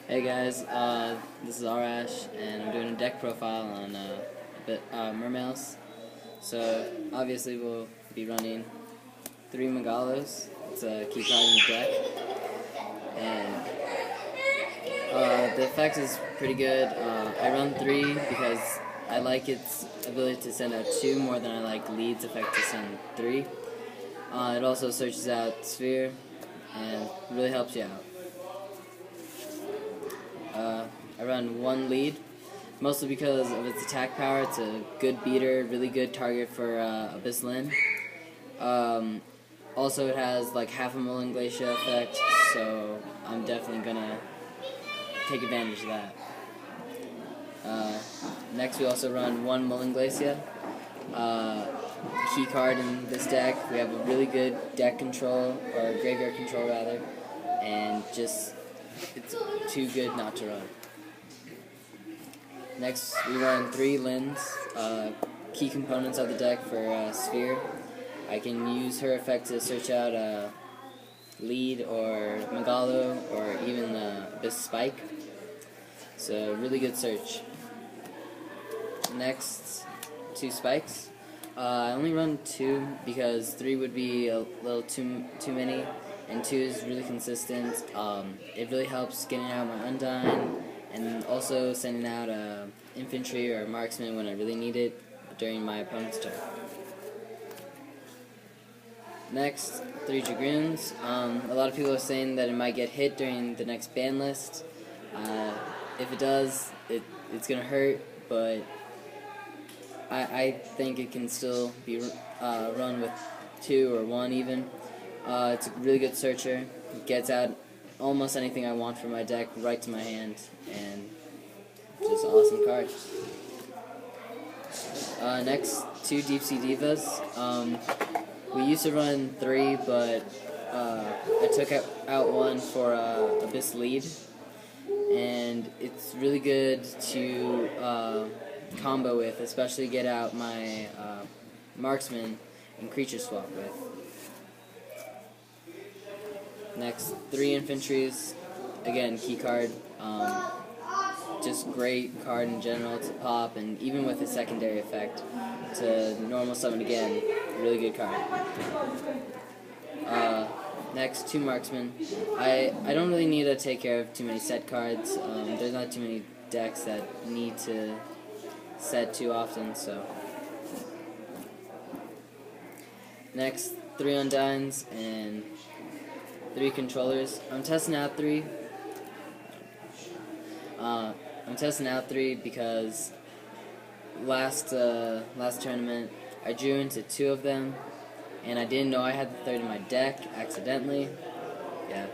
Hey guys, this is Arash, and I'm doing a deck profile on mermails. So obviously we'll be running 3 Megalos. It's a key card in the deck, and the effect is pretty good. I run 3 because I like its ability to send out 2 more than I like Lead's effect to send 3. It also searches out Sphere and really helps you out. I run 1 Lead, mostly because of its attack power. It's a good beater, really good target for Abyss Lyn. Also, it has like half a Mullen Glacia effect, so I'm definitely gonna take advantage of that. Next, we also run 1 Mullen Glacia. Key card in this deck. We have a really good deck control, or graveyard control rather, and just it's too good not to run. Next, we run 3 Lyns, key components of the deck for Sphere. I can use her effect to search out Lead or Megalo or even Abyss Spike. So, really good search. Next, 2 Spikes. I only run 2 because 3 would be a little too many, and 2 is really consistent. It really helps getting out my Undyne, and also sending out infantry or marksman when I really need it during my opponent's turn. Next, 3 Dragoons. A lot of people are saying that it might get hit during the next ban list. If it does, it's going to hurt, but I think it can still be run with 2 or 1 even. It's a really good searcher. It gets out almost anything I want from my deck right to my hand, and just an awesome card. Next, 2 Deep Sea Divas. We used to run 3, but I took out 1 for Abyss Lead, and it's really good to combo with, especially get out my marksman and creature swap with. Next, 3 infantries, again, key card, just great card in general to pop, and even with a secondary effect to normal summon again, really good card. Next, 2 marksmen. I don't really need to take care of too many set cards. There's not too many decks that need to set too often, so. Next, 3 Undynes and 3 controllers. I'm testing out 3. I'm testing out 3 because last tournament I drew into 2 of them, and I didn't know I had the 3rd in my deck accidentally. Yeah,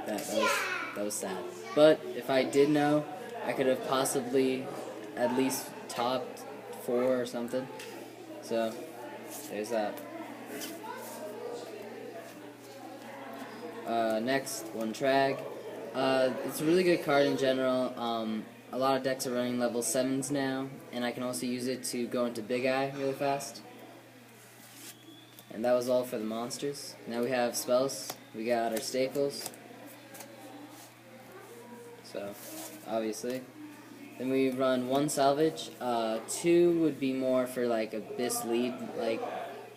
that was sad. But if I did know, I could have possibly at least topped 4 or something. So there's that. Next, 1 Trag. It's a really good card in general. A lot of decks are running level 7s now, and I can also use it to go into Big Eye really fast. And that was all for the monsters. Now we have spells. We got our staples. So, obviously. Then we run 1 salvage. 2 would be more for like Abyss Lead like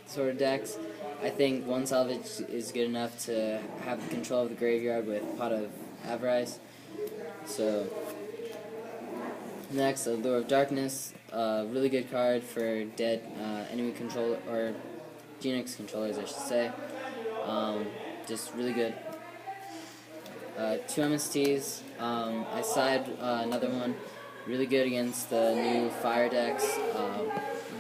sort of decks. I think 1 salvage is good enough to have control of the graveyard with Pot of Avarice. So, next, Allure of Darkness. Really good card for dead enemy control, or Genix controllers, I should say. Just really good. 2 MSTs. I side another one. Really good against the new fire decks.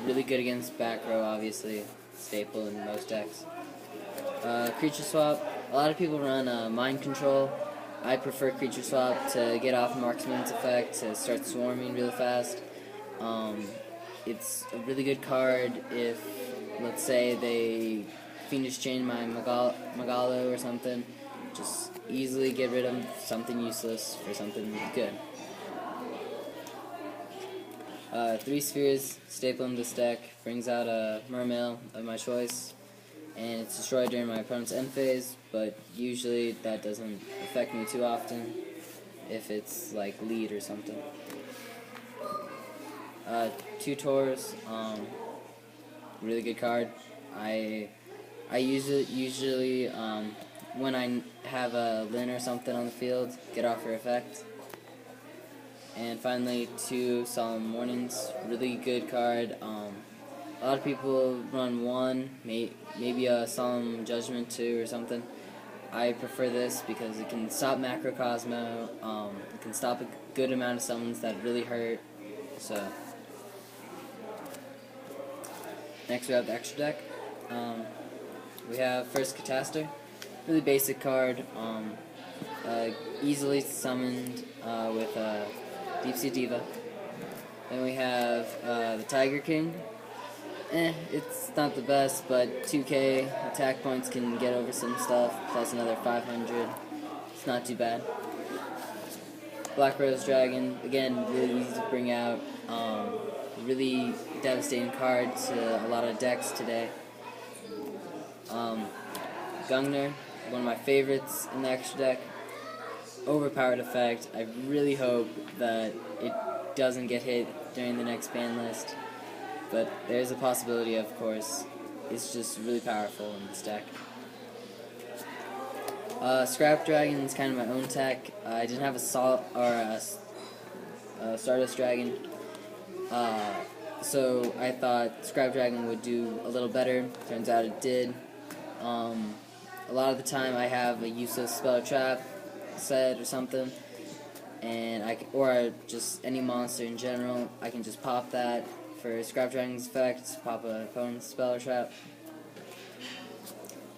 Really good against back row, obviously. Staple in most decks. Creature swap. A lot of people run mind control. I prefer creature swap to get off marksman's effect to start swarming really fast. It's a really good card if, let's say, they Fiendish Chain my Megalo or something. Just easily get rid of something useless for something good. 3 spheres, staple in this deck, brings out a mermail of my choice, and it's destroyed during my opponent's end phase, but usually that doesn't affect me too often. if it's like lead or something. 2 tours, really good card. I use it usually when I have a Lin or something on the field, get off her effect. And finally, 2 Solemn Warnings, really good card. A lot of people run 1, maybe a Solemn Judgment 2 or something. I prefer this because it can stop Macrocosmo, it can stop a good amount of summons that really hurt. So next we have the extra deck. We have first Cataster, really basic card, easily summoned with Deep Sea Diva. Then we have the Tiger King. It's not the best, but 2k attack points can get over some stuff, plus another 500. It's not too bad. Black Rose Dragon, again, really easy to bring out. Really devastating card to a lot of decks today. Gungner, one of my favorites in the extra deck. Overpowered effect. I really hope that it doesn't get hit during the next ban list, but there's a possibility, of course. It's just really powerful in this deck. Scrap Dragon is kind of my own tech. I didn't have a Stardust Dragon, so I thought Scrap Dragon would do a little better. Turns out it did. A lot of the time I have a useless Spell Trap set or something, and or just any monster in general, I can just pop that for Scrap Dragon's effect, pop an opponent's Spell Trap.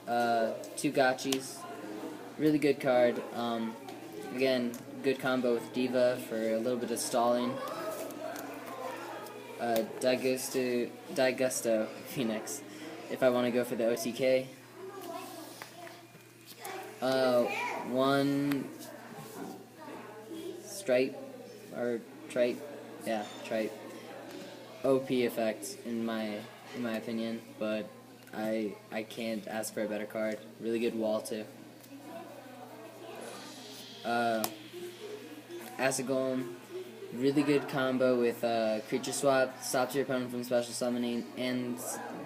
2 Gotchis, really good card. Again, good combo with Diva for a little bit of stalling. Daigusto Phoenix, if I want to go for the OTK. 1 Stripe, or Tripe, yeah, Tripe. OP effect in my opinion, but I can't ask for a better card. Really good wall too. Acid Golem, really good combo with Creature Swap, stops your opponent from special summoning and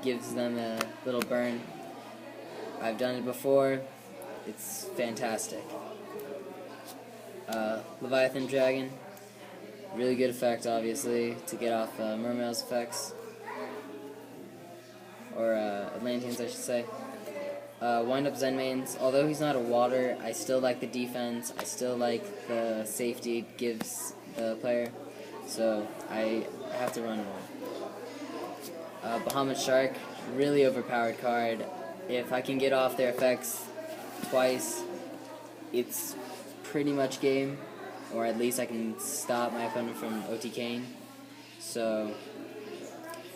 gives them a little burn. I've done it before. It's fantastic. Leviathan Dragon, really good effect, obviously, to get off Mermail's effects, or Atlanteans, I should say. Wind Up Zenmains, although he's not a water, I still like the defense, I still like the safety it gives the player, so I have to run one. Bahamut Shark, really overpowered card. If I can get off their effects twice, it's pretty much game, or at least I can stop my opponent from OTKing, so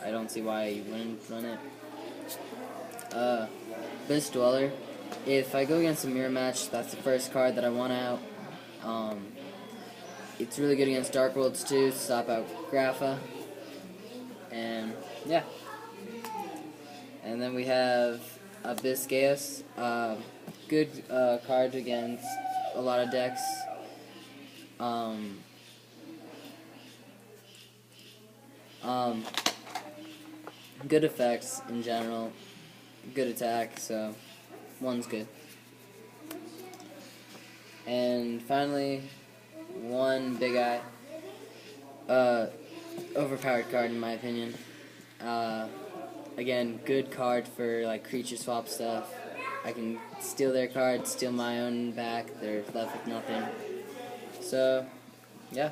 I don't see why you wouldn't run it. Abyss Dweller, if I go against a mirror match, that's the first card that I want out. It's really good against Dark Worlds too, to stop out Grapha, and yeah. And then we have Abyss Gaius, good card against a lot of decks. Good effects in general, good attack, so 1's good. And finally, 1 Big Eye, overpowered card in my opinion. Again, good card for like creature swap stuff. I can steal their card, steal my own back, they're left with nothing. So, yeah.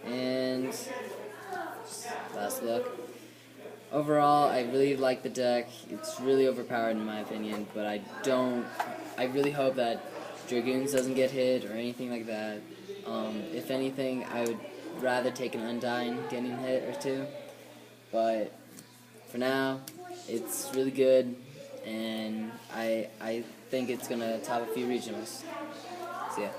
And last look. Overall, I really like the deck. It's really overpowered in my opinion, but I really hope that Dragoons doesn't get hit or anything like that. If anything, I would rather take an Undying getting hit or 2, but for now, it's really good, and I think it's gonna top a few regionals. See ya.